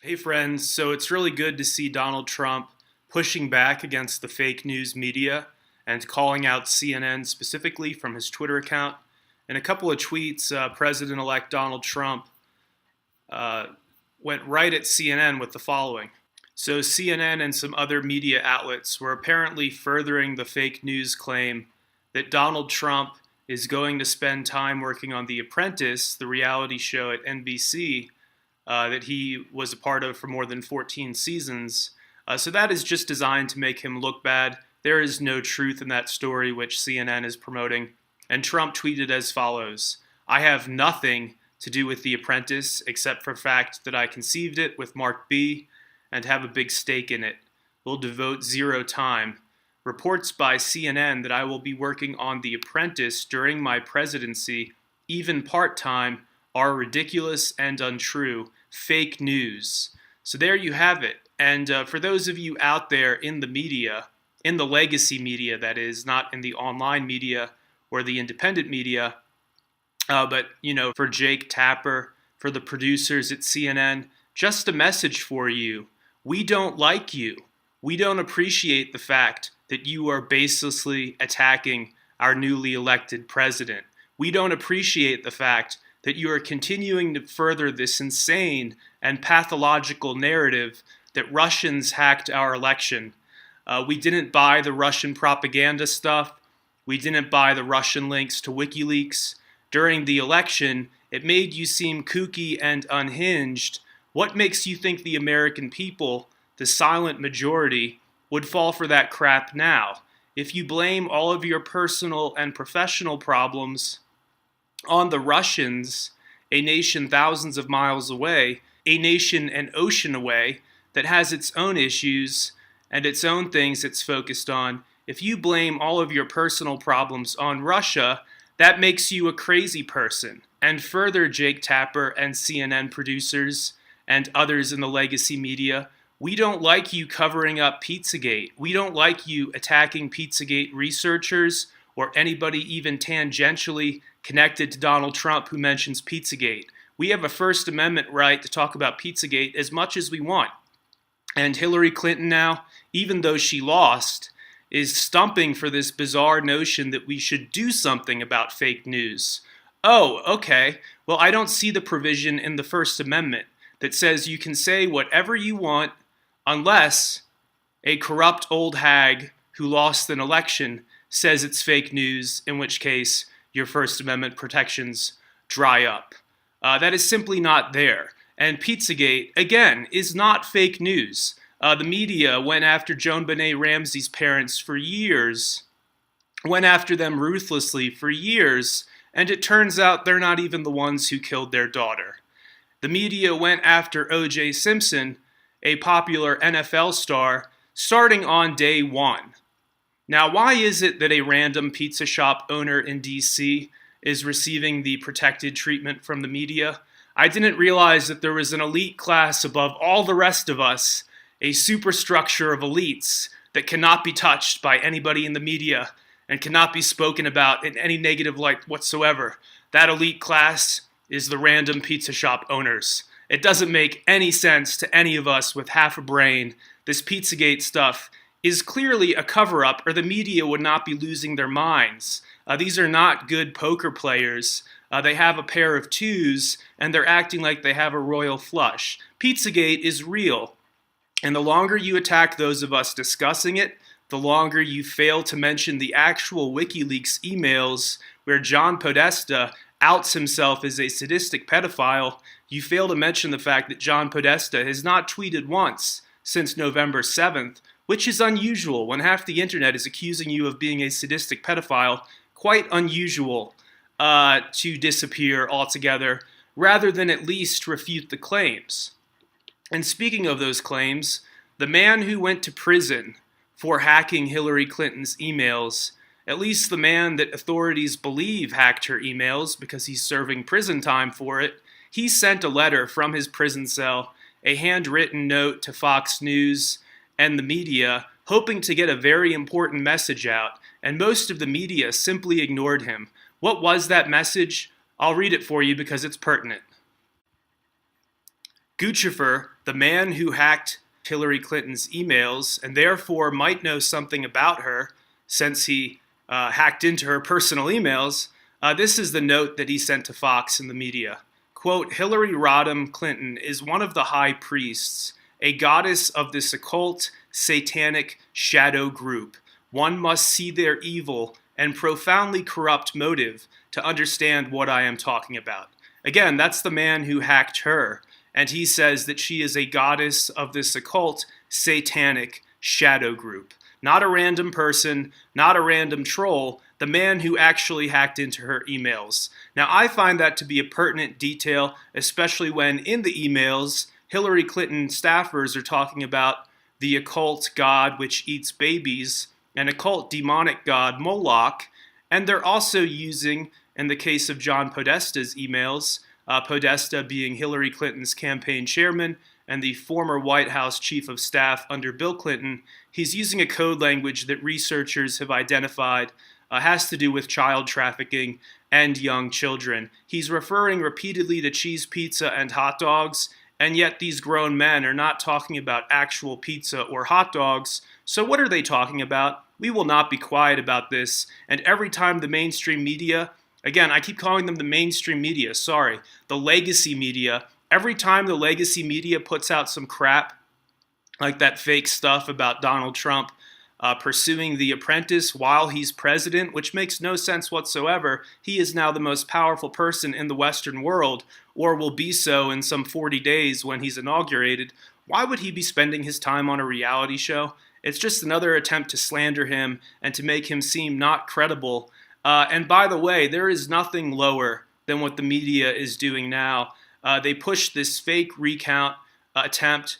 Hey friends, so it's really good to see Donald Trump pushing back against the fake news media and calling out CNN specifically from his Twitter account. In a couple of tweets, President-elect Donald Trump uh, went right at CNN with the following. So CNN and some other media outlets were apparently furthering the fake news claim that Donald Trump is going to spend time working on The Apprentice, the reality show at NBC, that he was a part of for more than 14 seasons. So that is just designed to make him look bad. There is no truth in that story which CNN is promoting. And Trump tweeted as follows: "I have nothing to do with The Apprentice except for the fact that I conceived it with Mark B and have a big stake in it. Will devote zero time. Reports by CNN that I will be working on The Apprentice during my presidency, even part-time, are ridiculous and untrue. Fake news." So there you have it. And for those of you out there in the media, in the legacy media that is, not in the online media or the independent media, but for Jake Tapper, for the producers at CNN, just a message for you. We don't like you. We don't appreciate the fact that you are baselessly attacking our newly elected president. We don't appreciate the fact that you are continuing to further this insane and pathological narrative that Russians hacked our election. We didn't buy the Russian propaganda stuff. We didn't buy the Russian links to WikiLeaks. During the election, it made you seem kooky and unhinged. What makes you think the American people, the silent majority, would fall for that crap now? If you blame all of your personal and professional problems on the Russians, a nation thousands of miles away, a nation an ocean away, that has its own issues and its own things it's focused on, if you blame all of your personal problems on Russia, that makes you a crazy person. And further, Jake Tapper and CNN producers and others in the legacy media, we don't like you covering up Pizzagate. We don't like you attacking Pizzagate researchers or anybody even tangentially connected to Donald Trump who mentions Pizzagate. We have a First Amendment right to talk about Pizzagate as much as we want. And Hillary Clinton now, even though she lost, is stumping for this bizarre notion that we should do something about fake news. Oh, okay. Well, I don't see the provision in the First Amendment that says you can say whatever you want unless a corrupt old hag who lost an election says it's fake news, in which case your First Amendment protections dry up. That is simply not there. And Pizzagate, again, is not fake news. The media went after Joan Benet Ramsey's parents for years, went after them ruthlessly for years, and it turns out they're not even the ones who killed their daughter. The media went after O.J. Simpson, a popular NFL star, starting on day one. Now, why is it that a random pizza shop owner in D.C. is receiving the protected treatment from the media? I didn't realize that there was an elite class above all the rest of us, a superstructure of elites that cannot be touched by anybody in the media and cannot be spoken about in any negative light whatsoever. That elite class is the random pizza shop owners. It doesn't make any sense to any of us with half a brain. This Pizzagate stuff is clearly a cover-up, or the media would not be losing their minds. These are not good poker players. They have a pair of twos, and they're acting like they have a royal flush. Pizzagate is real, and the longer you attack those of us discussing it, the longer you fail to mention the actual WikiLeaks emails where John Podesta outs himself as a sadistic pedophile. You fail to mention the fact that John Podesta has not tweeted once since November 7th, which is unusual when half the internet is accusing you of being a sadistic pedophile. Quite unusual to disappear altogether, rather than at least refute the claims. And speaking of those claims, the man who went to prison for hacking Hillary Clinton's emails, at least the man that authorities believe hacked her emails because he's serving prison time for it, he sent a letter from his prison cell, a handwritten note to Fox News and the media, hoping to get a very important message out, and most of the media simply ignored him. What was that message? I'll read it for you because it's pertinent. Guccifer, the man who hacked Hillary Clinton's emails and therefore might know something about her since he hacked into her personal emails, this is the note that he sent to Fox and the media. Quote, Hillary Rodham Clinton is one of the high priests, a goddess of this occult, satanic shadow group. One must see their evil and profoundly corrupt motive to understand what I am talking about. Again, that's the man who hacked her, and he says that she is a goddess of this occult, satanic shadow group. Not a random person, not a random troll, the man who actually hacked into her emails. Now, I find that to be a pertinent detail, especially when in the emails, Hillary Clinton staffers are talking about the occult god which eats babies, an occult demonic god Moloch, and they're also using, in the case of John Podesta's emails, Podesta being Hillary Clinton's campaign chairman and the former White House chief of staff under Bill Clinton, he's using a code language that researchers have identified has to do with child trafficking and young children. He's referring repeatedly to cheese pizza and hot dogs, and yet these grown men are not talking about actual pizza or hot dogs. So what are they talking about? We will not be quiet about this. And every time the mainstream media, again, I keep calling them the mainstream media, sorry, the legacy media, every time the legacy media puts out some crap, like that fake stuff about Donald Trump pursuing The Apprentice while he's president, which makes no sense whatsoever. He is now the most powerful person in the Western world, or will be so in some 40 days when he's inaugurated. Why would he be spending his time on a reality show? It's just another attempt to slander him and to make him seem not credible. And by the way, there is nothing lower than what the media is doing now. They pushed this fake recount attempt.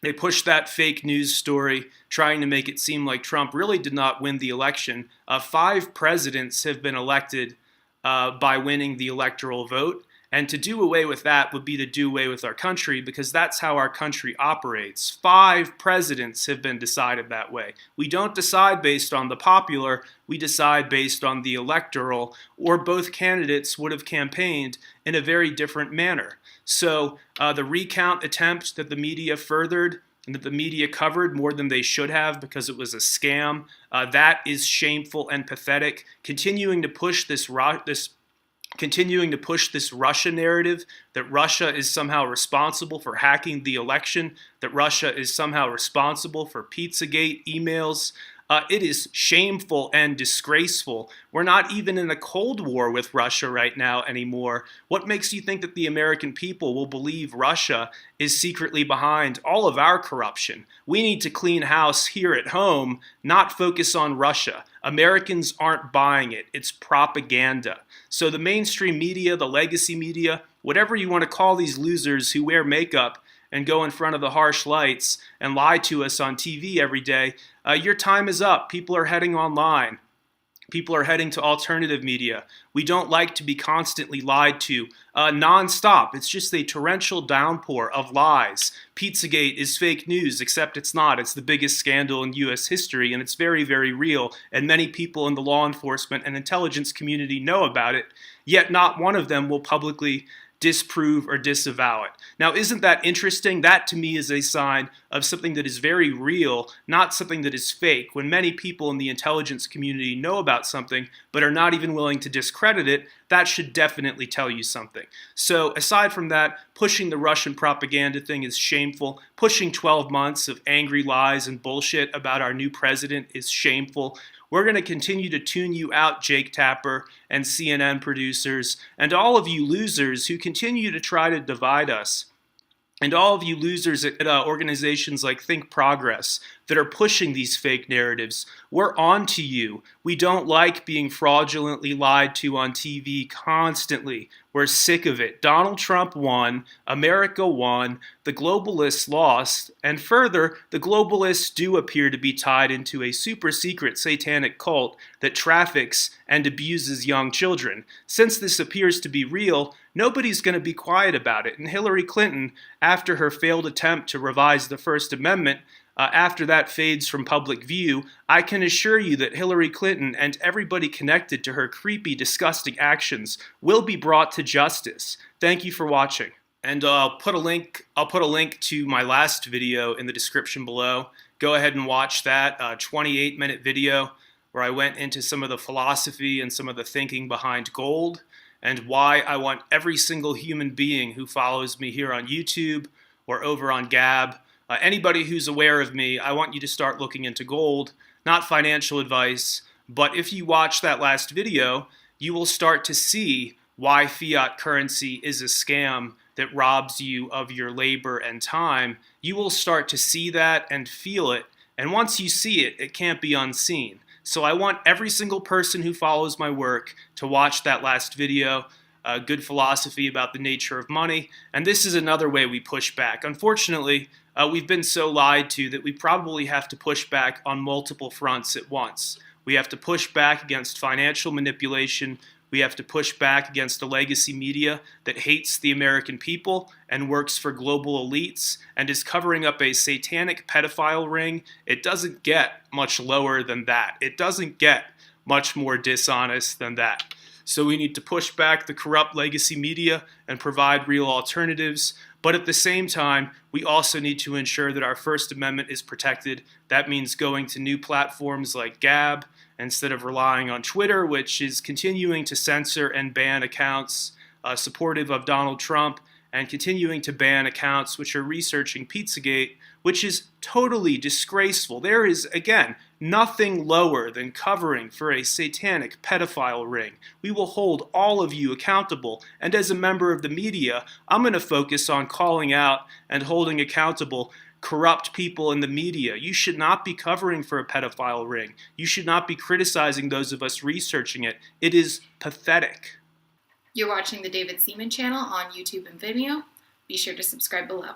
They pushed that fake news story, trying to make it seem like Trump really did not win the election. 5 presidents have been elected by winning the electoral vote. And to do away with that would be to do away with our country, because that's how our country operates. 5 presidents have been decided that way. We don't decide based on the popular, we decide based on the electoral, or both candidates would have campaigned in a very different manner. So the recount attempt that the media furthered and that the media covered more than they should have because it was a scam, that is shameful and pathetic. Continuing to push this Russia narrative, that Russia is somehow responsible for hacking the election, that Russia is somehow responsible for Pizzagate emails. It is shameful and disgraceful. We're not even in a Cold War with Russia right now anymore. What makes you think that the American people will believe Russia is secretly behind all of our corruption? We need to clean house here at home, not focus on Russia. Americans aren't buying it. It's propaganda. So the mainstream media, the legacy media, whatever you want to call these losers who wear makeup and go in front of the harsh lights and lie to us on TV every day, your time is up. People are heading online. People are heading to alternative media. We don't like to be constantly lied to nonstop. It's just a torrential downpour of lies. Pizzagate is fake news, except it's not. It's the biggest scandal in U.S. history, and it's very, very real. And many people in the law enforcement and intelligence community know about it, yet not one of them will publicly disprove or disavow it. Now, isn't that interesting? That to me is a sign of something that is very real, not something that is fake. When many people in the intelligence community know about something but are not even willing to discredit it, that should definitely tell you something. So aside from that, pushing the Russian propaganda thing is shameful. Pushing 12 months of angry lies and bullshit about our new president is shameful. We're going to continue to tune you out, Jake Tapper and CNN producers, and all of you losers who continue to try to divide us. And all of you losers at organizations like Think Progress that are pushing these fake narratives, we're on to you. We don't like being fraudulently lied to on TV constantly. We're sick of it. Donald Trump won, America won, the globalists lost, and further, the globalists do appear to be tied into a super secret satanic cult that traffics and abuses young children. Since this appears to be real, nobody's going to be quiet about it. And Hillary Clinton, after her failed attempt to revise the First Amendment, after that fades from public view, I can assure you that Hillary Clinton and everybody connected to her creepy, disgusting actions will be brought to justice. Thank you for watching. And I'll put a link to my last video in the description below. Go ahead and watch that 28-minute video where I went into some of the philosophy and some of the thinking behind gold and why I want every single human being who follows me here on YouTube or over on Gab, anybody who's aware of me, I want you to start looking into gold. Not financial advice, but if you watch that last video, you will start to see why fiat currency is a scam that robs you of your labor and time. You will start to see that and feel it, and once you see it, it can't be unseen. So I want every single person who follows my work to watch that last video, good philosophy about the nature of money, and this is another way we push back. Unfortunately, we've been so lied to that we probably have to push back on multiple fronts at once. We have to push back against financial manipulation. We have to push back against the legacy media that hates the American people and works for global elites and is covering up a satanic pedophile ring. It doesn't get much lower than that. It doesn't get much more dishonest than that. So we need to push back the corrupt legacy media and provide real alternatives. But at the same time, we also need to ensure that our First Amendment is protected. That means going to new platforms like Gab instead of relying on Twitter, which is continuing to censor and ban accounts supportive of Donald Trump, and continuing to ban accounts which are researching Pizzagate, which is totally disgraceful. There is, again, nothing lower than covering for a satanic pedophile ring. We will hold all of you accountable, and as a member of the media, I'm going to focus on calling out and holding accountable corrupt people in the media. You should not be covering for a pedophile ring. You should not be criticizing those of us researching it. It is pathetic. You're watching the David Seaman channel on YouTube and Vimeo. Be sure to subscribe below.